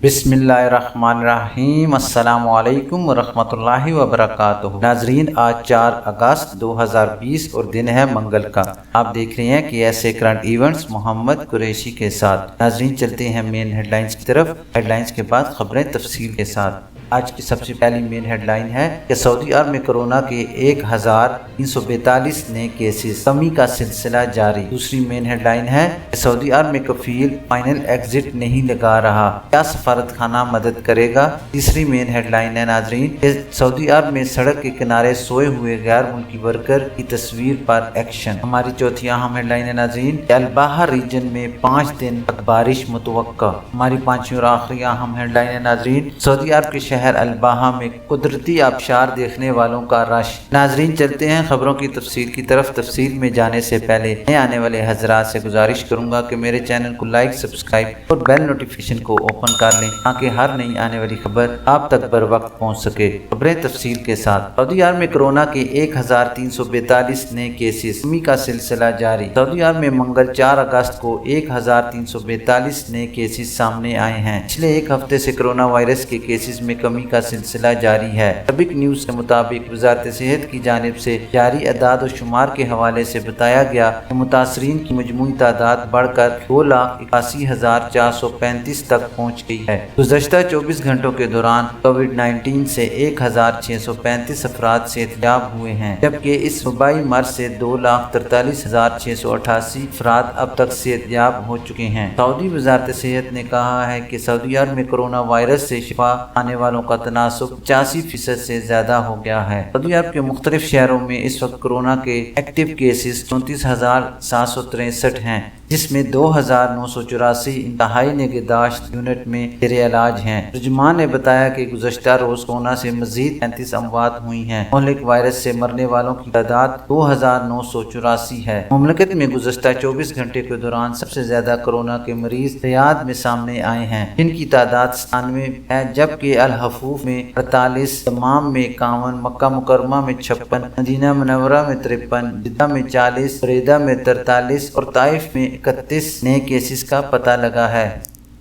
بسم اللہ الرحمن الرحیم۔ السلام علیکم ورحمۃ اللہ وبرکاتہ۔ ناظرین، آج 4 اگست 2020 اور دن ہے منگل کا۔ آپ دیکھ رہے ہیں کہ ایسے کرنٹ ایونٹس محمد قریشی کے ساتھ۔ ناظرین، چلتے ہیں مین ہیڈ لائنز کی طرف۔ ہیڈ لائنز کے بعد خبریں تفصیل کے ساتھ۔ آج کی سب سے پہلی مین ہیڈ لائن ہے کہ سعودی عرب میں کورونا کے 1342 نئے کیسز، کمی کا سلسلہ جاری۔ دوسری مین ہیڈ لائن ہے کہ سعودی عرب میں کفیل فائنل ایگزٹ نہیں لگا رہا، کیا سفارت خانہ مدد کرے گا۔ تیسری مین ہیڈ لائن ہے ناظرین کہ سعودی عرب میں سڑک کے کنارے سوئے ہوئے غیر ملکی ورکر کی تصویر پر ایکشن۔ ہماری چوتھی اہم ہیڈ لائن ہے ناظرین کہ الباحہ ریجن میں 5 دن تک بارش متوقع۔ ہماری پانچویں اور آخری اہم ہیڈ لائن ہے ناظرین سعودی عرب کے شہر الباحہ میں قدرتی آبشار دیکھنے والوں کا رش۔ ناظرین، چلتے ہیں خبروں کی تفصیل کی طرف۔ تفصیل میں جانے سے پہلے میں آنے والے حضرات سے گزارش کروں گا کہ میرے چینل کو لائک، سبسکرائب اور بیل نوٹیفیکیشن کو اوپن کر لیں تاکہ ہر نئی آنے والی خبر آپ تک بر وقت پہنچ سکے۔ خبریں تفصیل کے ساتھ۔ سعودی عرب میں کورونا کے 1342 نئے کیسز، کمی کا سلسلہ جاری۔ سعودی عرب میں منگل 4 اگست کو 1342 نئے کیسز سامنے آئے ہیں۔ پچھلے ایک ہفتے سے کورونا وائرس کے کیسز میں کمی کا سلسلہ جاری ہے۔ سابق نیوز کے مطابق وزارت صحت کی جانب سے جاری اعداد و شمار کے حوالے سے بتایا گیا کہ متاثرین کی مجموعی تعداد بڑھ کر 2,81,435 تک پہنچ گئی ہے۔ گزشتہ 24 گھنٹوں کے دوران کووڈ 19 سے 1,635 افراد صحتیاب ہوئے ہیں، جبکہ اس وبائی مرض سے 2,43,688 افراد اب تک صحتیاب ہو چکے ہیں۔ سعودی وزارت صحت نے کہا ہے کہ سعودی عرب میں کورونا وائرس سے شفا پانے والوں کا تناسب 85% سے زیادہ ہو گیا ہے۔ سعودی عرب کے مختلف شہروں میں اس وقت کورونا کے ایکٹیو کیسز 34,763 ہیں، جس میں 2,984 انتہائی نگہداشت یونٹ میں زیر علاج ہیں۔ ترجمان نے بتایا کہ گزشتہ روز کورونا سے مزید 35 اموات ہوئی ہیں۔ مہلک وائرس سے مرنے والوں کی تعداد 2,984 ہے۔ مملکت میں گزشتہ 24 گھنٹے کے دوران سب سے زیادہ کورونا کے مریض ریاض میں سامنے آئے ہیں، جن کی تعداد 97 ہے، جبکہ الحفوف میں 48، دمام میں 51، مکہ مکرمہ میں 56، مدینہ منورہ میں 53، جدہ میں 40، بریدہ میں 43 اور طائف میں 31 نئے کیسز کا پتہ لگا ہے۔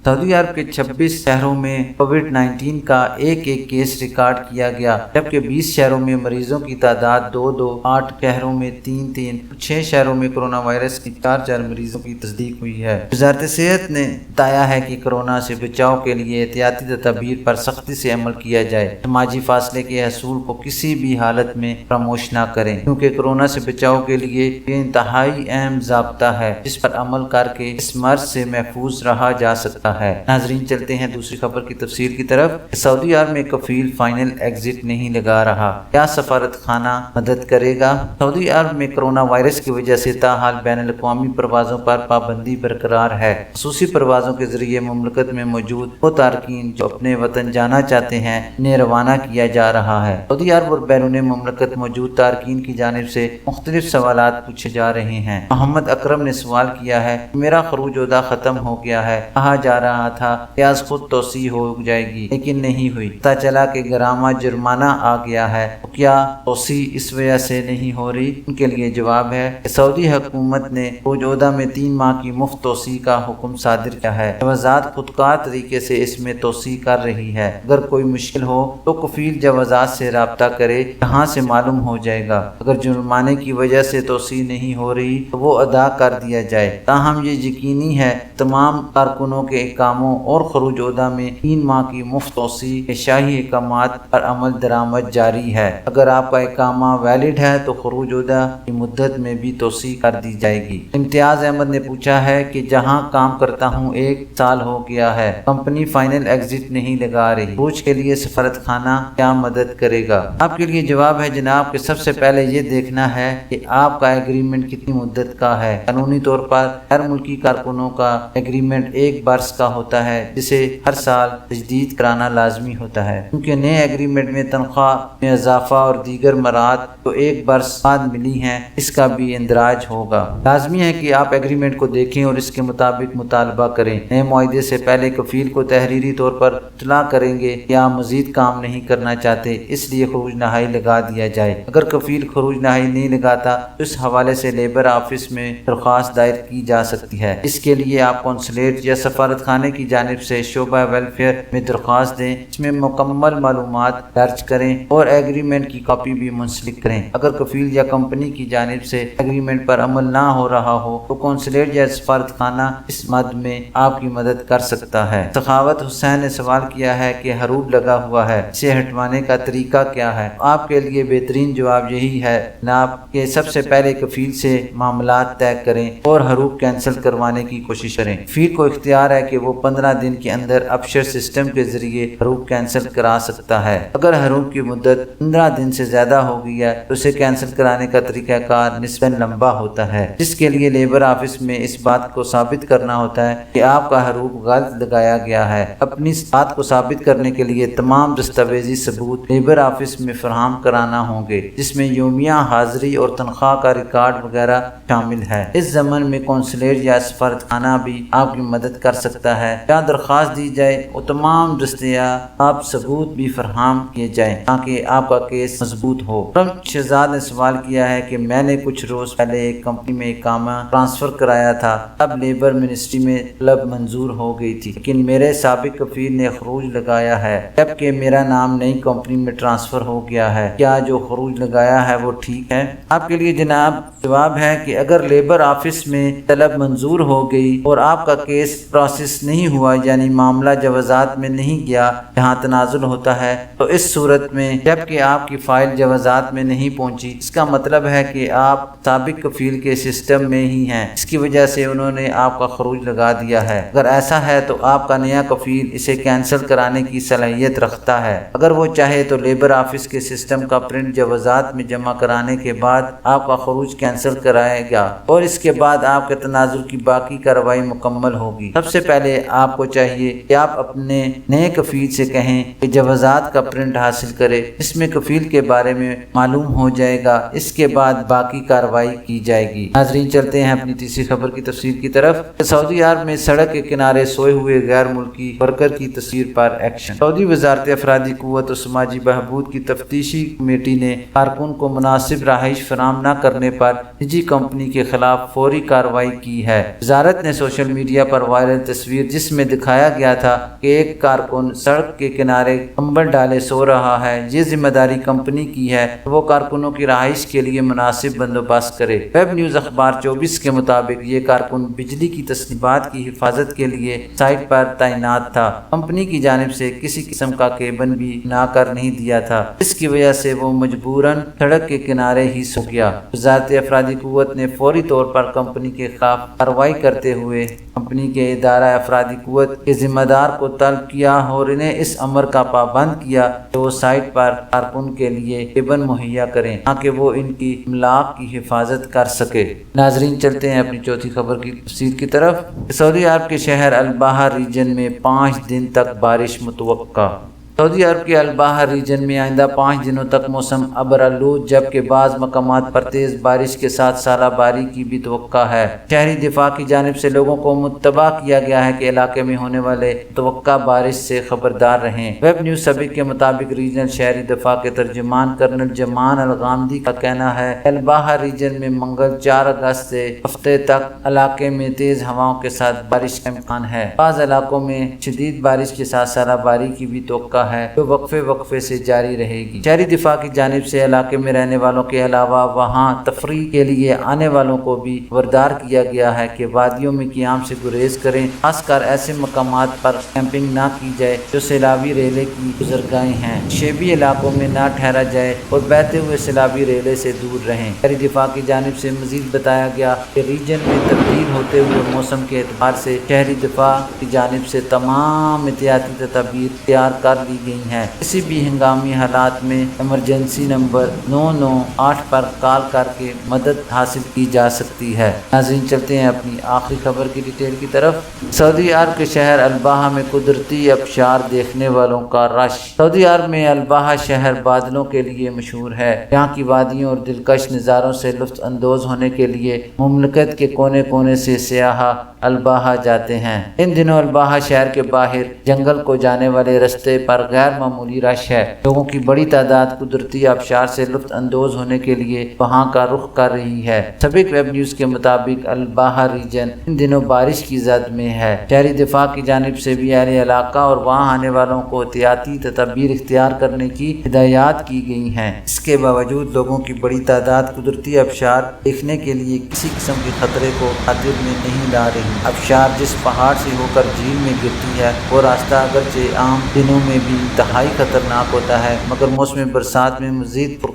سعودی عرب کے 26 شہروں میں کووڈ 19 کا ایک کیس ریکارڈ کیا گیا، جبکہ 20 شہروں میں مریضوں کی تعداد 2، 8 شہروں میں 3، 6 شہروں میں کورونا وائرس کی 4 مریضوں کی تصدیق ہوئی ہے۔ وزارت صحت نے بتایا ہے کہ کورونا سے بچاؤ کے لیے احتیاطی تدابیر پر سختی سے عمل کیا جائے، سماجی فاصلے کے اصول کو کسی بھی حالت میں فراموش نہ کریں، کیونکہ کورونا سے بچاؤ کے لیے یہ انتہائی اہم ضابطہ ہے جس پر عمل کر کے اس مرض سے محفوظ رہا جا سکتا ہے۔ ناظرین، چلتے ہیں دوسری خبر کی تفصیل کی طرف۔ سعودی عرب میں کفیل فائنل ایگزٹ نہیں لگا رہا، کیا سفارت خانہ مدد کرے گا۔ سعودی عرب میں کورونا وائرس کی وجہ سے تاحال بین الاقوامی پروازوں پر پابندی برقرار ہے۔ خصوصی پروازوں کے ذریعے مملکت میں موجود وہ تارکین جو اپنے وطن جانا چاہتے ہیں انہیں روانہ کیا جا رہا ہے۔ سعودی عرب اور بیرون مملکت موجود تارکین کی جانب سے مختلف سوالات پوچھے جا رہے ہیں۔ محمد اکرم نے سوال کیا ہے کہ میرا خروج عہدہ ختم ہو گیا ہے، کہا جا رہا تھا کہ آج خود توسیع ہو جائے گی، لیکن نہیں ہوئی۔ پتہ چلا کہ گرامہ جرمانہ آ گیا ہے، تو کیا توسیع اس وجہ سے نہیں ہو رہی؟ ان کے لیے جواب ہے کہ سعودی حکومت نے خروج عہدہ میں 3 ماہ کی مفت توسیع کا حکم صادر کیا ہے۔ جوازات خودکار طریقے سے اس میں توسیع کر رہی ہے۔ اگر کوئی مشکل ہو تو کفیل جوازات سے رابطہ کرے، یہاں سے معلوم ہو جائے گا۔ اگر جرمانے کی وجہ سے توسیع نہیں ہو رہی تو وہ ادا کر دیا جائے۔ تاہم یہ یقینی ہے تمام کارکنوں کے اقاموں اور خروج عہدہ میں 3 ماہ کی مفت توسیع کے شاہی احکامات پر عمل درآمد جاری ہے۔ اگر آپ کا اقامہ ویلڈ ہے تو خروج عہدہ کی مدت میں بھی توسیع کر دی جائے گی۔ امتیاز احمد نے پوچھا ہے کہ جہاں کام کرتا ہوں 1 سال ہو گیا ہے، کمپنی فائنل ایگزٹ نہیں لگا رہی، خروج کے لیے سفارت خانہ کیا مدد کرے گا۔ آپ کے لیے جواب ہے جناب کہ سب سے پہلے یہ دیکھنا ہے کہ آپ کا ایگریمنٹ کتنی مدت کا ہے۔ قانونی طور پر غیر ملکی کارکنوں کا ایگریمنٹ 1 برس کا ہوتا ہے، جسے ہر سال تجدید کرانا لازمی ہوتا ہے، کیونکہ نئے ایگریمنٹ میں تنخواہ میں اضافہ اور دیگر مراحت جو 1 برس بعد ملی ہیں اس کا بھی اندراج ہوگا۔ لازمی ہے کہ آپ ایگریمنٹ کو دیکھیں اور اس کے مطابق مطالبہ کریں۔ نئے معاہدے سے پہلے کفیل کو تحریری طور پر اطلاع کریں گے کہ آپ مزید کام نہیں کرنا چاہتے، اس لیے خروج نہائی لگا دیا جائے۔ اگر کفیل خروج نہائی نہیں لگاتا تو اس حوالے سے لیبر آفس میں درخواست دائر کی جا سکتی ہے۔ اس کے لیے آپ قونصلیٹ یا سفارت خانے کی جانب سے شعبہ ویلفیئر میں درخواست دیں، اس میں مکمل معلومات درج کریں اور ایگریمنٹ کی کاپی بھی منسلک کریں۔ اگر کفیل یا کمپنی کی جانب سے ایگریمنٹ پر عمل نہ ہو رہا ہو تو قونصلیٹ یا سفارت خانہ اس مد میں آپ کی مدد کر سکتا ہے۔ سخاوت حسین نے سوال کیا ہے کہ حروف لگا ہوا ہے، اسے ہٹوانے کا طریقہ کیا ہے؟ آپ کے لیے بہترین جواب یہی ہے جناب کہ سب سے پہلے کفیل سے معاملات طے کریں اور حروف کینسل کروانے کی کوشش کریں۔ کفیل کو اختیار ہے کہ وہ 15 دن کے اندر ابشر سسٹم کے ذریعے حروف کینسل کرا سکتا ہے۔ اگر حروف کی مدت 15 دن سے زیادہ ہو گئی ہے تو اسے کینسل کرانے کا طریقہ کار نسبتاً لمبا ہوتا ہے، جس کے لیے لیبر آفس میں اس بات کو ثابت کرنا ہوتا ہے کہ آپ کا حروف غلط لگایا گیا ہے۔ اپنی بات کو ثابت کرنے کے لیے تمام دستاویزی ثبوت لیبر آفس میں فراہم کرانا ہوں گے، جس میں یومیہ حاضری اور تنخواہ کا ریکارڈ وغیرہ شامل ہے۔ اس ضمن میں قونصلیٹ یا سفارت خانہ بھی آپ کی مدد کر سکتا ہے۔ جہاں درخواست دی جائے وہ تمام دستیاب ثبوت بھی فراہم کیے جائیں تاکہ آپ کا کیس مضبوط ہو۔ شہزاد نے سوال کیا ہے کہ میں نے کچھ روز پہلے ایک کمپنی میں اقامہ ٹرانسفر کرایا تھا، اب لیبر منسٹری میں طلب منظور ہو گئی تھی، لیکن میرے سابق کفیل نے خروج لگایا ہے جبکہ میرا نام نئی کمپنی میں ٹرانسفر ہو گیا ہے۔ کیا جو خروج لگایا ہے وہ ٹھیک ہے؟ آپ کے لیے جناب جواب ہے کہ اگر لیبر آفس میں طلب منظور ہو گئی اور آپ کا کیس پروسیس نہیں ہوا، یعنی معاملہ جوازات میں نہیں گیا جہاں تنازل ہوتا ہے، تو اس صورت میں جبکہ آپ کی فائل جوازات میں نہیں پہنچی، اس کا مطلب ہے کہ آپ سابق کفیل کے سسٹم میں ہی ہیں، اس کی وجہ سے انہوں نے آپ کا خروج لگا دیا ہے۔ اگر ایسا ہے تو آپ کا نیا کفیل اسے کینسل کرانے کی صلاحیت رکھتا ہے۔ اگر وہ چاہے تو لیبر آفس کے سسٹم کا پرنٹ جوازات میں جمع کرانے کے بعد آپ کا خروج کینسل کرائے گا اور اس کے بعد آپ کے تنازل کی باقی کارروائی مکمل ہوگی۔ سب سے پہلے آپ کو چاہیے کہ آپ اپنے نئے کفیل سے کہیں کہ جوازات کا پرنٹ حاصل کرے، اس میں کفیل کے بارے میں معلوم ہو جائے گا، اس کے بعد باقی کارروائی کی جائے گی۔ ناظرین چلتے ہیں اپنی تیسری خبر کی تفصیل کی طرف۔ سعودی عرب میں سڑک کے کنارے سوئے ہوئے غیر ملکی ورکر کی تصویر پر ایکشن۔ سعودی وزارت افرادی قوت و سماجی بہبود کی تفتیشی کمیٹی نے کارکن کو مناسب رہائش فراہم نہ کرنے پر نجی کمپنی کے خلاف فوری کارروائی کی ہے۔ وزارت نے سوشل میڈیا پر وائرل تصویر جس میں دکھایا گیا تھا کہ ایک کارکن سڑک کے کنارے کمبل ڈالے سو رہا ہے، یہ ذمہ داری کمپنی کی ہے کہ وہ کارکنوں کی رہائش کے لیے مناسب بندوبست کرے۔ ویب نیوز اخبار 24 کے مطابق یہ کارکن بجلی کی تسلیمات کی حفاظت کے لیے سائٹ پر تعینات تھا۔ کمپنی کی جانب سے کسی قسم کا کیبن بھی بنا کر نہیں دیا تھا، اس کی وجہ سے وہ مجبوراً سڑک کے کنارے ہی سو گیا۔ وزارت افرادی قوت نے فوری طور پر کمپنی کے خلاف کارروائی کرتے ہوئے کمپنی کے ادارہ افرادی قوت کے ذمہ دار کو طلب کیا اور انہیں اس امر کا پابند کیا کہ وہ سائٹ پر کارکن کے لیے کیبن مہیا کریں تاکہ وہ ان کی املاک کی حفاظت کر سکے۔ ناظرین چلتے ہیں اپنی چوتھی خبر کی تفصیل کی طرف۔ سعودی عرب کے شہر البحر ریجن میں 5 دن تک بارش متوقع۔ سعودی عرب کے البحر ریجن میں آئندہ 5 دنوں تک موسم ابرآلود جبکہ بعض مقامات پر تیز بارش کے ساتھ ژالہ باری کی بھی توقع ہے۔ شہری دفاع کی جانب سے لوگوں کو متبع کیا گیا ہے کہ علاقے میں ہونے والے متوقع بارش سے خبردار رہیں۔ ویب نیوز سبق کے مطابق ریجنل شہری دفاع کے ترجمان کرنل جمان الغامدی کا کہنا ہے کہ البحر ریجن میں منگل 4 اگست سے ہفتے تک علاقے میں تیز ہواؤں کے ساتھ بارش کا امکان ہے۔ بعض علاقوں میں شدید بارش کے ساتھ ژالہ باری کی بھی توقع ہے جو وقفے سے جاری رہے گی۔ شہری دفاع کی جانب سے علاقے میں رہنے والوں کے علاوہ وہاں تفریح کے لیے آنے والوں کو بھی خبردار کیا گیا ہے کہ وادیوں میں قیام سے گریز کریں، خاص کر ایسے مقامات پر کیمپنگ نہ کی جائے جو سیلابی ریلے کی گزرگاہیں ہیں۔ شیبی علاقوں میں نہ ٹھہرا جائے اور بہتے ہوئے سیلابی ریلے سے دور رہیں۔ شہری دفاع کی جانب سے مزید بتایا گیا کہ ریجن میں تبدیل ہوتے ہوئے موسم کے اعتبار سے شہری دفاع کی جانب سے تمام احتیاطی تدابیر تیار کر لی گئی ہیں۔ کسی بھی ہنگامی حالات میں ایمرجنسی نمبر 998 پر کال کر کے مدد حاصل کی جا سکتی ہے۔ ناظرین چلتے ہیں اپنی آخری خبر کی ڈیٹیل کی طرف۔ سعودی عرب کے شہر البحر میں قدرتی آبشار دیکھنے والوں کا رش۔ سعودی عرب میں البحر شہر بادلوں کے لیے مشہور ہے، یہاں کی وادیوں اور دلکش نظاروں سے لطف اندوز ہونے کے لیے مملکت کے کونے کونے سے سیاح البحر جاتے ہیں۔ ان دنوں البحر شہر کے باہر جنگل کو جانے والے رستے پر پر غیر معمولی رش ہے۔ لوگوں کی بڑی تعداد قدرتی آبشار سے لطف اندوز ہونے کے لیے وہاں کا رخ کر رہی ہے۔ سابق ویب نیوز کے مطابق البحر ریجن ان دنوں بارش کی زد میں ہے۔ شہری دفاع کی جانب سے بھی اہل علاقہ اور وہاں آنے والوں کو احتیاطی تدابیر اختیار کرنے کی ہدایات کی گئی ہیں۔ اس کے باوجود لوگوں کی بڑی تعداد قدرتی آبشار دیکھنے کے لیے کسی قسم کے خطرے کو خاطر میں نہیں لا رہی۔ آبشار جس پہاڑ سے ہو کر جھیل میں گرتی ہے وہ راستہ اگرچہ عام دنوں میں بھی انتہائی خطرناک ہوتا ہے مگر موسم برسات میں مزید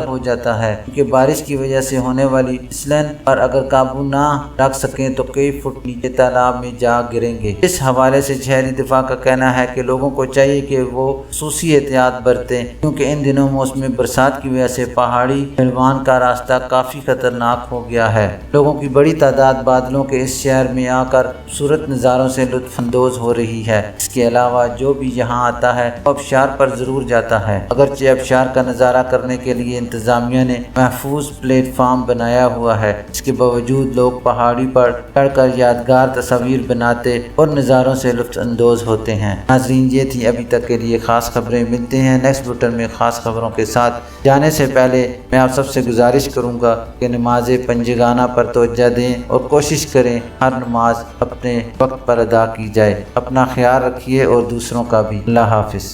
ہو جاتا ہے، کیونکہ بارش کی وجہ سے ہونے والی پھسلن پر اگر قابو نہ رکھ سکیں تو کئی فٹ نیچے تالاب میں جا گریں گے۔ اس حوالے سے شہری دفاع کا کہنا ہے کہ لوگوں کو چاہیے کہ وہ خصوصی احتیاط برتیں، کیونکہ ان دنوں موسم برسات کی وجہ سے پہاڑی پہلوان کا راستہ کافی خطرناک ہو گیا ہے۔ لوگوں کی بڑی تعداد بادلوں کے اس شہر میں آ کر خوبصورت نظاروں سے لطف اندوز ہو رہی ہے۔ اس کے علاوہ جو بھی یہاں آتا ہے وہ آبشار پر ضرور جاتا ہے۔ اگرچہ آبشار کا نظارہ کرنے کے لیے انتظامیہ نے محفوظ پلیٹ فارم بنایا ہوا ہے، اس کے باوجود لوگ پہاڑی پر چڑھ کر یادگار تصاویر بناتے اور نظاروں سے لطف اندوز ہوتے ہیں۔ ناظرین، یہ تھی ابھی تک کے لیے خاص خبریں۔ ملتے ہیں نیکسٹ بلٹن میں خاص خبروں کے ساتھ۔ جانے سے پہلے میں آپ سب سے گزارش کروں گا کہ نماز پنجگانہ پر توجہ دیں اور کوشش کریں ہر نماز اپنے وقت پر ادا کی جائے۔ اپنا خیال رکھیے اور دوسروں کا بھی۔ اللہ حافظ۔